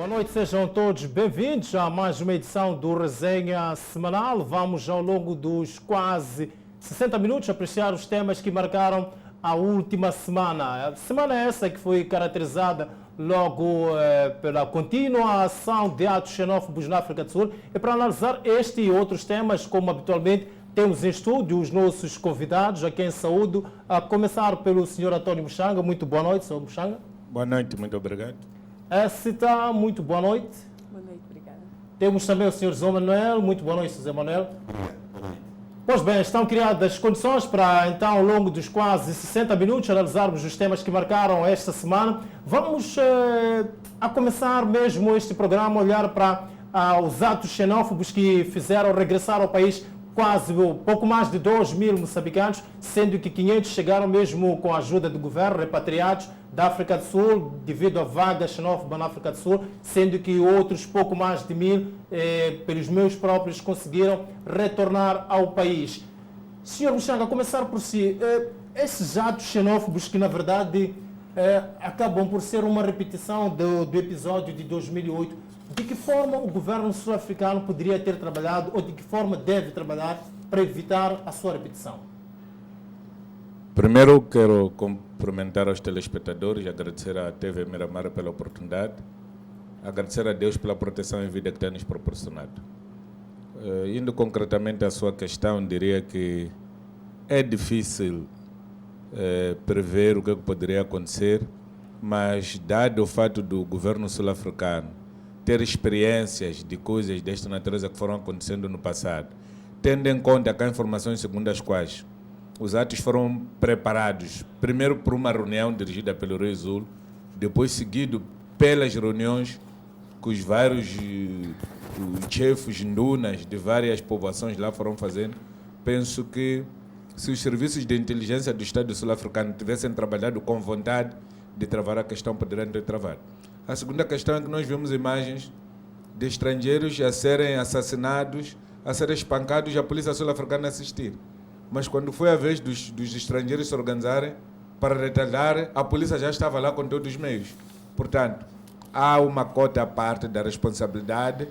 Boa noite, sejam todos bem-vindos a mais uma edição do Resenha Semanal. Vamos, ao longo dos quase 60 minutos, apreciar os temas que marcaram a última semana. A semana essa que foi caracterizada logo pela contínua ação de atos xenófobos na África do Sul. E para analisar este e outros temas, como habitualmente, temos em estúdio os nossos convidados, a quem saúdo, a começar pelo Sr. António Muxanga. Muito boa noite, Sr. Muxanga. Boa noite, muito obrigado. Cita, muito boa noite. Boa noite, obrigada. Temos também o Sr. José Manuel. Muito boa noite, José Manuel. Pois bem, estão criadas as condições para, então, ao longo dos quase 60 minutos, analisarmos os temas que marcaram esta semana. Vamos a começar mesmo este programa a olhar para os atos xenófobos que fizeram regressar ao país quase pouco mais de 2.000 moçambicanos, sendo que 500 chegaram mesmo com a ajuda do governo, repatriados da África do Sul, devido à vaga xenófoba na África do Sul, sendo que outros pouco mais de 1.000, pelos meus próprios, conseguiram retornar ao país. Sr. Muxanga, a começar por si, esses atos xenófobos que, na verdade, acabam por ser uma repetição do episódio de 2008, de que forma o governo sul-africano poderia ter trabalhado ou de que forma deve trabalhar para evitar a sua repetição? Primeiro, quero cumprimentar aos telespectadores, agradecer à TV Miramar pela oportunidade, agradecer a Deus pela proteção e vida que tem nos proporcionado. Indo concretamente à sua questão, diria que é difícil prever o que poderia acontecer, mas dado o fato do governo sul-africano ter experiências de coisas desta natureza que foram acontecendo no passado, tendo em conta que há informações segundo as quais os atos foram preparados, primeiro por uma reunião dirigida pelo Rei Zulu, depois seguido pelas reuniões que os vários chefes ndunas de várias povoações lá foram fazendo, penso que se os serviços de inteligência do Estado sul-africano tivessem trabalhado com vontade de travar a questão, poderiam ter travado. A segunda questão é que nós vimos imagens de estrangeiros a serem assassinados, a serem espancados e a polícia sul-africana assistir. Mas quando foi a vez dos estrangeiros se organizarem para retaliar, a polícia já estava lá com todos os meios. Portanto, há uma cota à parte da responsabilidade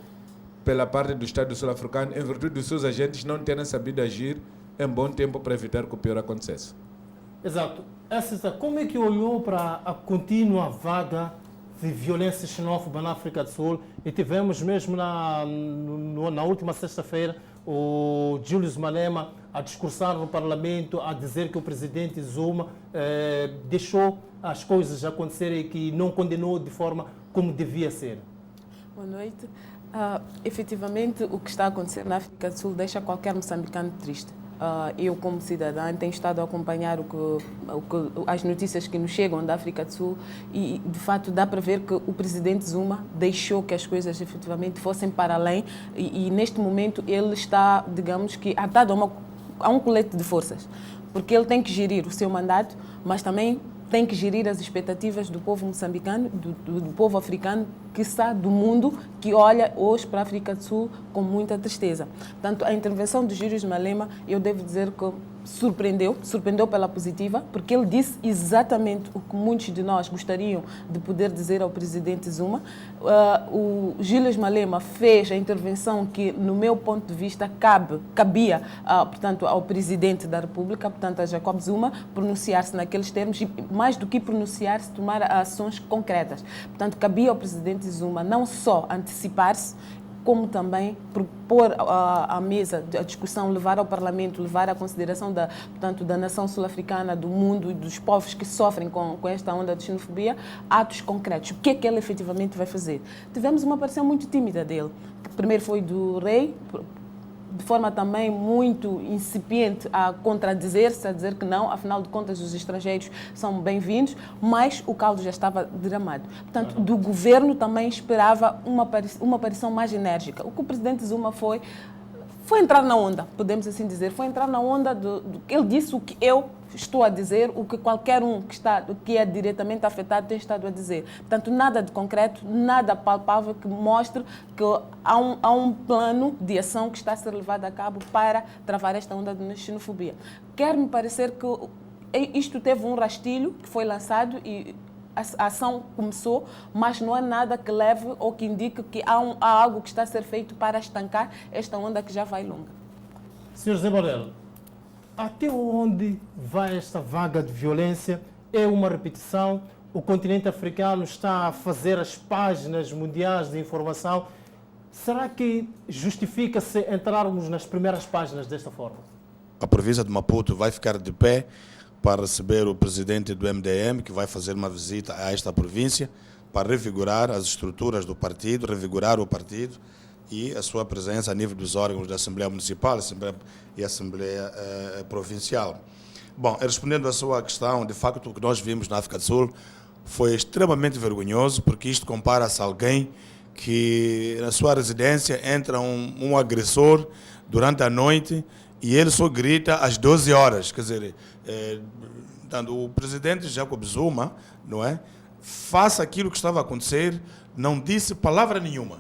pela parte do Estado sul-africano em virtude dos seus agentes não terem sabido agir em bom tempo para evitar que o pior acontecesse. Exato. Como é que olhou para a contínua vaga de violência xenófoba na África do Sul? E tivemos mesmo na última sexta-feira o Julius Malema a discursar no Parlamento, a dizer que o presidente Zuma deixou as coisas acontecerem e que não condenou de forma como devia ser. Boa noite. Efetivamente, o que está a acontecer na África do Sul deixa qualquer moçambicano triste. Eu, como cidadã, tenho estado a acompanhar as notícias que nos chegam da África do Sul e, de fato, dá para ver que o presidente Zuma deixou que as coisas efetivamente fossem para além e neste momento, ele está, digamos que, atado a um colete de forças, porque ele tem que gerir o seu mandato, mas também tem que gerir as expectativas do povo moçambicano, do povo africano, quiçá do mundo, que olha hoje para a África do Sul com muita tristeza. Portanto, a intervenção do Julius Malema, eu devo dizer que surpreendeu pela positiva, porque ele disse exatamente o que muitos de nós gostariam de poder dizer ao presidente Zuma. O Julius Malema fez a intervenção que, no meu ponto de vista, cabia portanto, ao presidente da República, portanto, a Jacob Zuma, pronunciar-se naqueles termos e, mais do que pronunciar-se, tomar ações concretas. Portanto, cabia ao presidente Zuma não só antecipar-se, como também propor à mesa a discussão, levar ao Parlamento, levar à consideração portanto, da nação sul-africana, do mundo e dos povos que sofrem com esta onda de xenofobia, atos concretos. O que é que ele efetivamente vai fazer? Tivemos uma aparição muito tímida dele. Primeiro foi do rei, de forma também muito incipiente a contradizer-se, a dizer que não, afinal de contas os estrangeiros são bem-vindos, mas o caldo já estava derramado. Portanto, do governo também esperava uma aparição mais enérgica. O que o presidente Zuma foi entrar na onda, podemos assim dizer, foi entrar na onda do que ele disse, o que eu estou a dizer, o que qualquer um que é diretamente afetado tem estado a dizer. Portanto, nada de concreto, nada palpável que mostre que há um plano de ação que está a ser levado a cabo para travar esta onda de xenofobia. Quer-me parecer que isto teve um rastilho que foi lançado e a ação começou, mas não há nada que leve ou que indique que há algo que está a ser feito para estancar esta onda que já vai longa. Sr. Zé Manuel, até onde vai esta vaga de violência? É uma repetição? O continente africano está a fazer as páginas mundiais de informação. Será que justifica-se entrarmos nas primeiras páginas desta forma? A província de Maputo vai ficar de pé para receber o presidente do MDM, que vai fazer uma visita a esta província para revigorar as estruturas do partido, revigorar o partido e a sua presença a nível dos órgãos da Assembleia Municipal e Assembleia Provincial. Bom, respondendo à sua questão, de facto, o que nós vimos na África do Sul foi extremamente vergonhoso, porque isto compara-se a alguém que na sua residência entra um agressor durante a noite e ele só grita às 12 horas. Quer dizer, o presidente Jacob Zuma, não é, faça aquilo que estava a acontecer, não disse palavra nenhuma.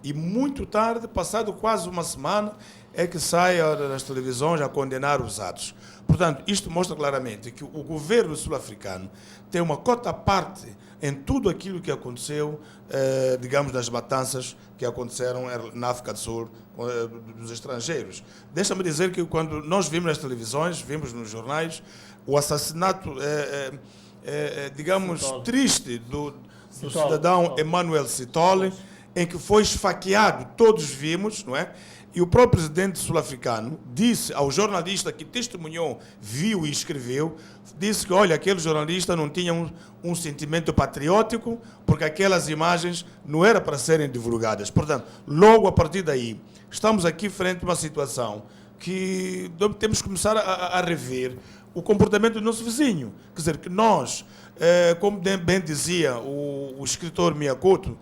E muito tarde, passado quase uma semana, é que sai nas televisões a condenar os atos. Portanto, isto mostra claramente que o governo sul-africano tem uma cota à parte em tudo aquilo que aconteceu, digamos, das matanças que aconteceram na África do Sul dos estrangeiros. Deixa-me dizer que quando nós vimos nas televisões, vimos nos jornais, o assassinato, digamos, triste do cidadão Emmanuel Sithole, em que foi esfaqueado, todos vimos, não é? E o próprio presidente sul-africano disse ao jornalista que testemunhou, viu e escreveu, disse que, olha, aquele jornalista não tinha um sentimento patriótico, porque aquelas imagens não eram para serem divulgadas. Portanto, logo a partir daí, estamos aqui frente a uma situação que temos que começar a rever o comportamento do nosso vizinho. Quer dizer, que nós, como bem dizia o escritor Miyakoto,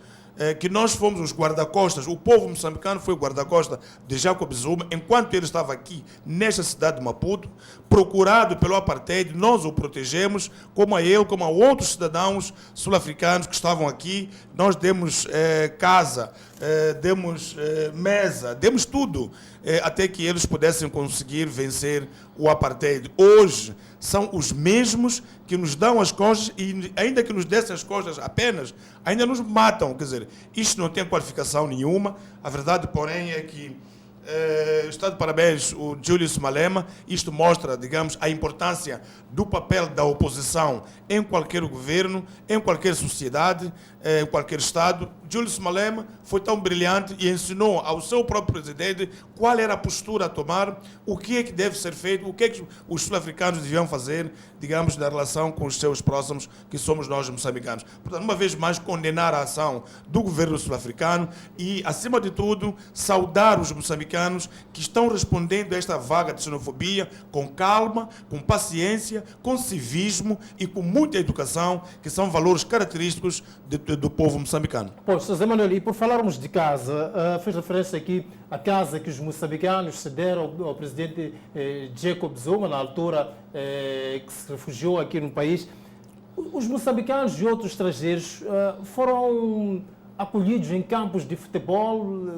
que nós fomos os guarda-costas, o povo moçambicano foi o guarda-costas de Jacob Zuma, enquanto ele estava aqui, nesta cidade de Maputo, procurado pelo apartheid, nós o protegemos, como a ele, como a outros cidadãos sul-africanos que estavam aqui, nós demos casa, demos mesa, demos tudo, até que eles pudessem conseguir vencer o apartheid. Hoje, são os mesmos que nos dão as costas e, ainda que nos dessem as costas apenas, ainda nos matam. Quer dizer, isto não tem qualificação nenhuma. A verdade, porém, é que está de parabéns o Julius Malema. Isto mostra, digamos, a importância do papel da oposição em qualquer governo, em qualquer sociedade, em qualquer Estado. Julius Malema foi tão brilhante e ensinou ao seu próprio presidente qual era a postura a tomar, o que é que deve ser feito, o que é que os sul-africanos deviam fazer, digamos, na relação com os seus próximos, que somos nós moçambicanos. Portanto, uma vez mais, condenar a ação do governo sul-africano e, acima de tudo, saudar os moçambicanos que estão respondendo a esta vaga de xenofobia com calma, com paciência, com civismo e com muita educação, que são valores característicos do povo moçambicano. Pois, José Manuel, e por falarmos de casa, fez referência aqui à casa que os moçambicanos cederam ao presidente Jacob Zuma, na altura que se refugiou aqui no país. Os moçambicanos e outros estrangeiros foram acolhidos em campos de futebol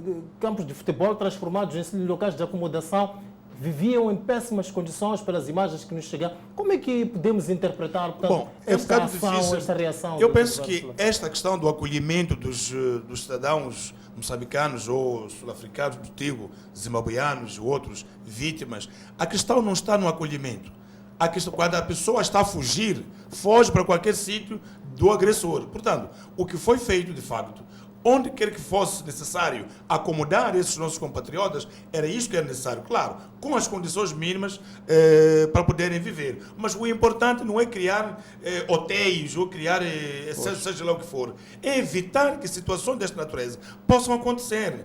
transformados em locais de acomodação, viviam em péssimas condições pelas imagens que nos chegaram. Como é que podemos interpretar, portanto, esta ação, esta reação? Eu penso que esta questão do acolhimento dos cidadãos moçambicanos ou sul-africanos, digo, zimbabuianos e outros vítimas, a questão não está no acolhimento. A questão, quando a pessoa está a fugir, foge para qualquer sítio do agressor. Portanto, o que foi feito, de facto, onde quer que fosse necessário acomodar esses nossos compatriotas, era isso que era necessário, claro, com as condições mínimas para poderem viver. Mas o importante não é criar hotéis ou criar, seja lá o que for, é evitar que situações desta natureza possam acontecer.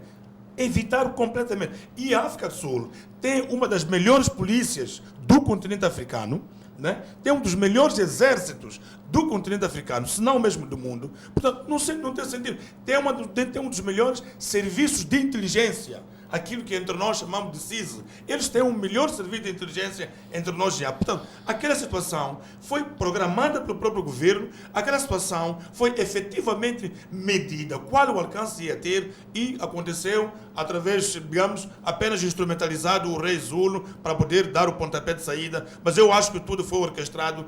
Evitar completamente. E a África do Sul tem uma das melhores polícias do continente africano, né? Tem um dos melhores exércitos do continente africano, se não mesmo do mundo. Portanto, não tem sentido. Tem um dos melhores serviços de inteligência, aquilo que entre nós chamamos de CIS. Eles têm um melhor serviço de inteligência entre nós já. Portanto, aquela situação foi programada pelo próprio governo, aquela situação foi efetivamente medida, qual o alcance ia ter, e aconteceu através, digamos, apenas instrumentalizado o rei Zulu para poder dar o pontapé de saída. Mas eu acho que tudo foi foi orquestrado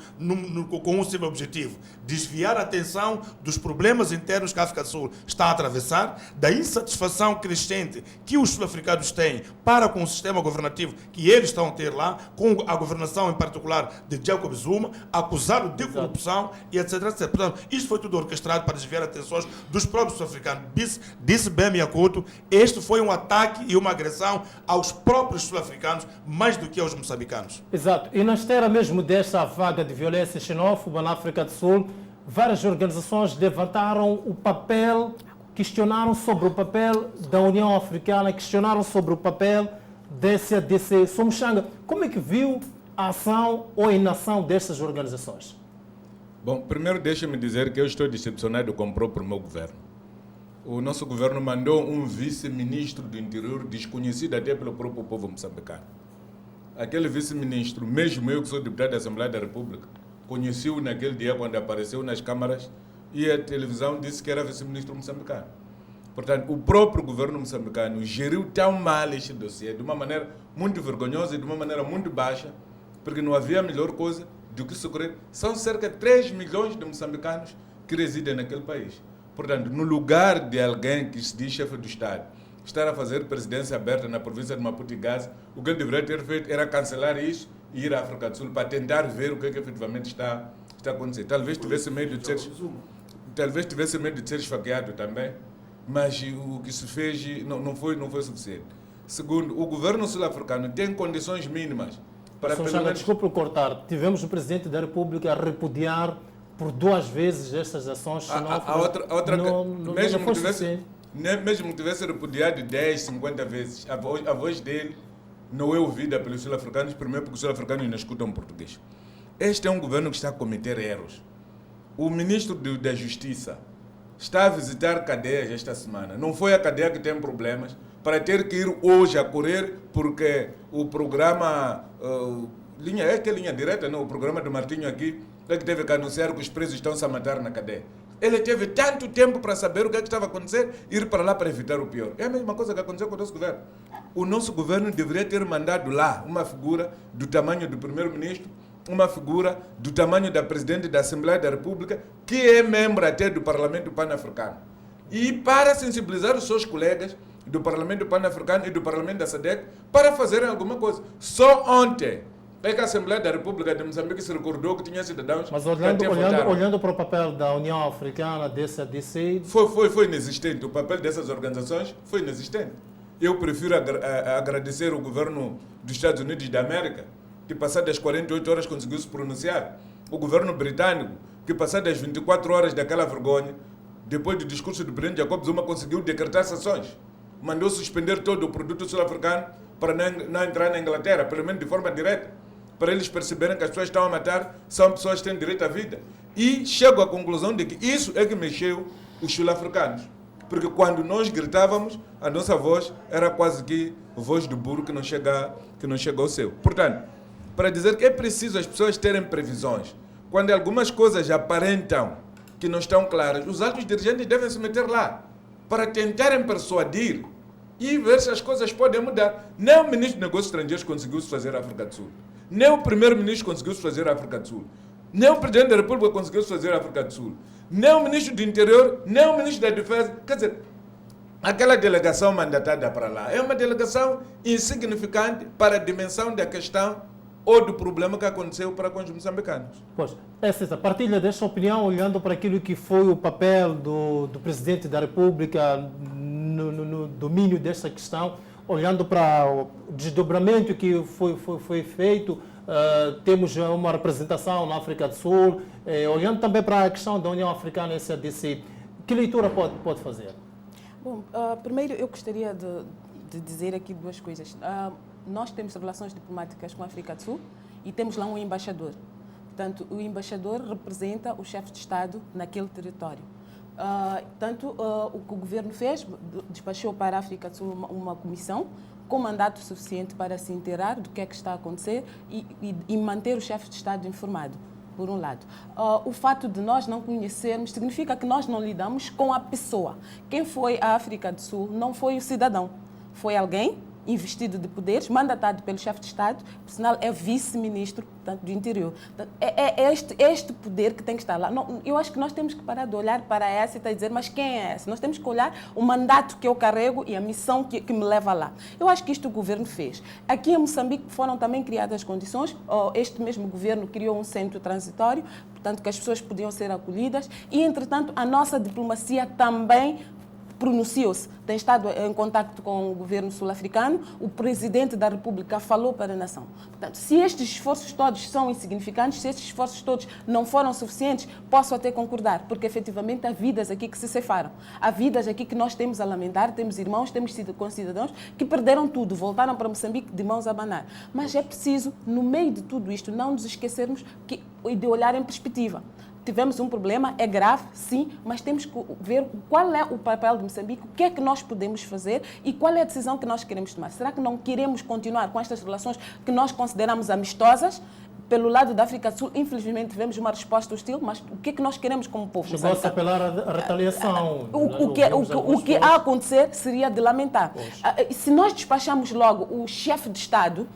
com um simples objetivo: desviar a atenção dos problemas internos que a África do Sul está a atravessar, da insatisfação crescente que os sul-africanos têm para com o sistema governativo que eles estão a ter lá, com a governação em particular de Jacob Zuma, acusado de corrupção e etc, etc. Portanto, isto foi tudo orquestrado para desviar atenções dos próprios sul-africanos. Disse bem Miyakuto, este foi um ataque e uma agressão aos próprios sul-africanos, mais do que aos moçambicanos. Exato. E na esteira mesmo desta vaga de violência xenófoba na África do Sul, várias organizações levantaram o papel, questionaram sobre o papel da União Africana, questionaram sobre o papel desse ADC. Somushanga, como é que viu a ação ou a inação destas organizações? Bom, primeiro deixa-me dizer que eu estou decepcionado com o próprio meu governo. O nosso governo mandou um vice-ministro do interior desconhecido até pelo próprio povo moçambicano. Aquele vice-ministro, mesmo eu que sou deputado da Assembleia da República, conheci-o naquele dia quando apareceu nas câmaras e a televisão disse que era vice-ministro moçambicano. Portanto, o próprio governo moçambicano geriu tão mal este dossiê, de uma maneira muito vergonhosa e de uma maneira muito baixa, porque não havia melhor coisa do que socorrer. São cerca de 3 milhões de moçambicanos que residem naquele país. Portanto, no lugar de alguém que se diz chefe do Estado, estar a fazer presidência aberta na província de Maputo e Gaza, o que ele deveria ter feito era cancelar isso e ir à África do Sul para tentar ver o que efetivamente está acontecendo. Talvez tivesse medo de ser esfaqueado também, mas o que se fez não foi suficiente. Segundo, o governo sul-africano tem condições mínimas para... Desculpe cortar, tivemos o Presidente da República a repudiar por 2 vezes estas ações xenófobas. Mesmo que tivesse repudiado 10, 50 vezes, a voz dele não é ouvida pelos sul-africanos, primeiro porque os sul-africanos não escutam português. Este é um governo que está a cometer erros. O ministro da Justiça está a visitar cadeias esta semana. Não foi a cadeia que tem problemas, para ter que ir hoje a correr, porque o programa, linha direta, não, o programa do Martinho aqui, é que teve que anunciar que os presos estão se a matar na cadeia. Ele teve tanto tempo para saber o que estava a acontecer, ir para lá para evitar o pior. É a mesma coisa que aconteceu com o nosso governo. O nosso governo deveria ter mandado lá uma figura do tamanho do primeiro-ministro, uma figura do tamanho da presidente da Assembleia da República, que é membro até do Parlamento Pan-Africano. E para sensibilizar os seus colegas do Parlamento Pan-Africano e do Parlamento da SADC para fazerem alguma coisa. Só ontem é que a Assembleia da República de Moçambique se recordou que tinha cidadãos... Mas olhando para o papel da União Africana, desse ADC... Foi inexistente. O papel dessas organizações foi inexistente. Eu prefiro agradecer o governo dos Estados Unidos da América, que passadas 48 horas conseguiu se pronunciar. O governo britânico, que passadas 24 horas daquela vergonha, depois do discurso do presidente Jacob Zuma, conseguiu decretar sanções. Mandou suspender todo o produto sul-africano para não entrar na Inglaterra, pelo menos de forma direta, para eles perceberem que as pessoas estão a matar são pessoas que têm direito à vida. E chego à conclusão de que isso é que mexeu os sul-africanos. Porque quando nós gritávamos, a nossa voz era quase que a voz do burro que não chega ao céu. Portanto, para dizer que é preciso as pessoas terem previsões. Quando algumas coisas aparentam que não estão claras, os altos dirigentes devem se meter lá para tentarem persuadir e ver se as coisas podem mudar. Nem o ministro de Negócios Estrangeiros conseguiu se fazer a África do Sul. Nem o primeiro-ministro conseguiu se fazer a África do Sul. Nem o presidente da República conseguiu se fazer a África do Sul. Nem o ministro do Interior, nem o ministro da Defesa. Quer dizer, aquela delegação mandatada para lá é uma delegação insignificante para a dimensão da questão ou do problema que aconteceu para com os moçambicanos. Pois, César, partilha desta opinião olhando para aquilo que foi o papel do Presidente da República no domínio desta questão, olhando para o desdobramento que foi feito, temos uma representação na África do Sul, olhando também para a questão da União Africana e SADC, que leitura pode fazer? Bom, primeiro eu gostaria de dizer aqui 2 coisas. Nós temos relações diplomáticas com a África do Sul e temos lá um embaixador. Portanto, o embaixador representa o chefe de Estado naquele território. O que o governo fez, despachou para a África do Sul uma comissão com mandato suficiente para se inteirar do que é que está a acontecer e manter o chefe de Estado informado, por um lado. O fato de nós não conhecermos significa que nós não lidamos com a pessoa. Quem foi à África do Sul não foi o cidadão, foi alguém investido de poderes, mandatado pelo chefe de Estado, por sinal é vice-ministro, portanto, do interior. É este poder que tem que estar lá. Não, eu acho que nós temos que parar de olhar para essa e dizer, mas quem é esse? Nós temos que olhar o mandato que eu carrego e a missão que me leva lá. Eu acho que isto o governo fez. Aqui em Moçambique foram também criadas as condições, este mesmo governo criou um centro transitório, portanto, que as pessoas podiam ser acolhidas e, entretanto, a nossa diplomacia também pronunciou-se, tem estado em contato com o governo sul-africano, o presidente da República falou para a nação. Portanto, se estes esforços todos são insignificantes, se estes esforços todos não foram suficientes, posso até concordar, porque efetivamente há vidas aqui que se ceifaram. Há vidas aqui que nós temos a lamentar, temos irmãos, temos concidadãos que perderam tudo, voltaram para Moçambique de mãos a abanar. Mas é preciso, no meio de tudo isto, não nos esquecermos de olhar em perspectiva. Tivemos um problema, é grave, sim, mas temos que ver qual é o papel de Moçambique, o que é que nós podemos fazer e qual é a decisão que nós queremos tomar. Será que não queremos continuar com estas relações que nós consideramos amistosas? Pelo lado da África do Sul, infelizmente, tivemos uma resposta hostil, mas o que é que nós queremos como povo? Chegou-se a apelar à retaliação. O que a acontecer seria de lamentar. Se nós despachamos logo o chefe de Estado,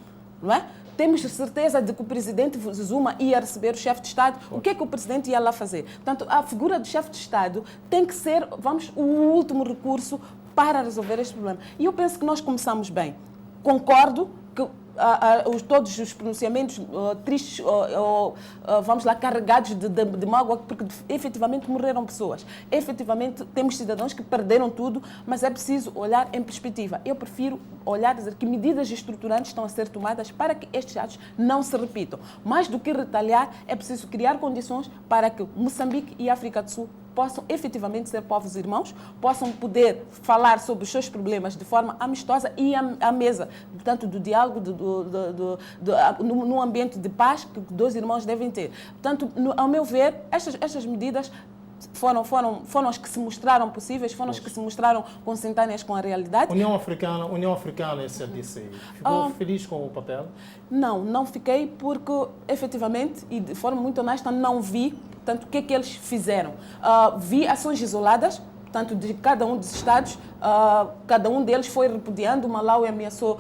não é? Temos certeza de que o presidente Zuma ia receber o chefe de Estado. O que é que o presidente ia lá fazer? Portanto, a figura do chefe de Estado tem que ser, o último recurso para resolver este problema. E eu penso que nós começamos bem. Concordo que todos os pronunciamentos tristes, vamos lá, carregados de mágoa, porque efetivamente morreram pessoas. Efetivamente temos cidadãos que perderam tudo, mas é preciso olhar em perspectiva. Eu prefiro olhar e dizer que medidas estruturantes estão a ser tomadas para que estes atos não se repitam. Mais do que retaliar, é preciso criar condições para que Moçambique e África do Sul possam efetivamente ser povos irmãos, possam poder falar sobre os seus problemas de forma amistosa e à mesa, portanto, do diálogo, num ambiente de paz que dois irmãos devem ter. Portanto, ao meu ver, estas medidas foram as que se mostraram possíveis, foram as que se mostraram consentâneas com a realidade. União Africana, esse disse, ficou feliz com o papel? Não fiquei porque, efetivamente, e de forma muito honesta, não vi, portanto, o que é que eles fizeram. Vi ações isoladas, portanto, de cada um dos Estados, cada um deles foi repudiando. O Malawi ameaçou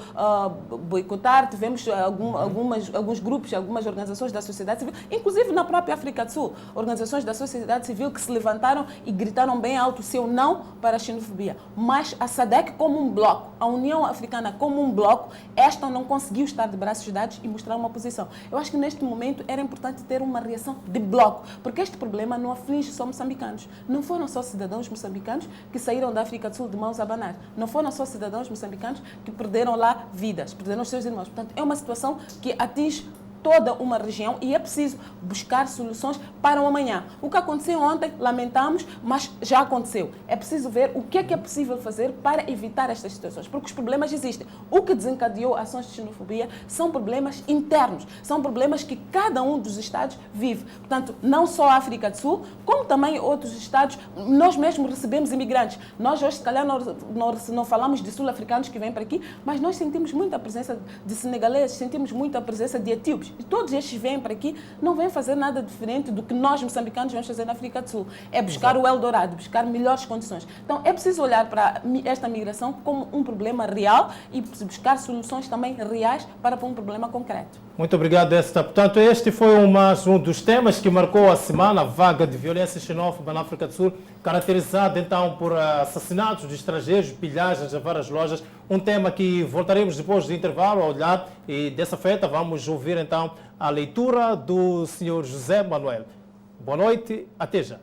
boicotar, tivemos alguns grupos, algumas organizações da sociedade civil, inclusive na própria África do Sul, organizações da sociedade civil que se levantaram e gritaram bem alto o seu não para a xenofobia. Mas a SADC como um bloco, a União Africana como um bloco, esta não conseguiu estar de braços dados e mostrar uma posição. Eu acho que neste momento era importante ter uma reação de bloco, porque este problema não aflige só moçambicanos. Não foram só cidadãos moçambicanos que saíram da África do Sul de mãos a abanar. Não foram só cidadãos moçambicanos que perderam lá vidas, perderam os seus irmãos. Portanto, é uma situação que atinge toda uma região e é preciso buscar soluções para o amanhã. O que aconteceu ontem, lamentamos, mas já aconteceu. É preciso ver o que é possível fazer para evitar estas situações, porque os problemas existem. O que desencadeou ações de xenofobia são problemas internos, são problemas que cada um dos Estados vive. Portanto, não só a África do Sul, como também outros Estados. Nós mesmos recebemos imigrantes. Nós hoje, se calhar, não falamos de sul-africanos que vêm para aqui, mas nós sentimos muita presença de senegaleses, sentimos muita presença de etíopes. E todos estes vêm para aqui, não vêm fazer nada diferente do que nós, moçambicanos, vamos fazer na África do Sul. É buscar o Eldorado, buscar melhores condições. Então, é preciso olhar para esta migração como um problema real e buscar soluções também reais para um problema concreto. Muito obrigado, Esther. Portanto, este foi mais um dos temas que marcou a semana, a vaga de violência xenófoba na África do Sul, caracterizada então por assassinatos de estrangeiros, pilhagens a várias lojas. Um tema que voltaremos depois do intervalo a olhar, e dessa feita vamos ouvir então a leitura do Sr. José Manuel. Boa noite, até já.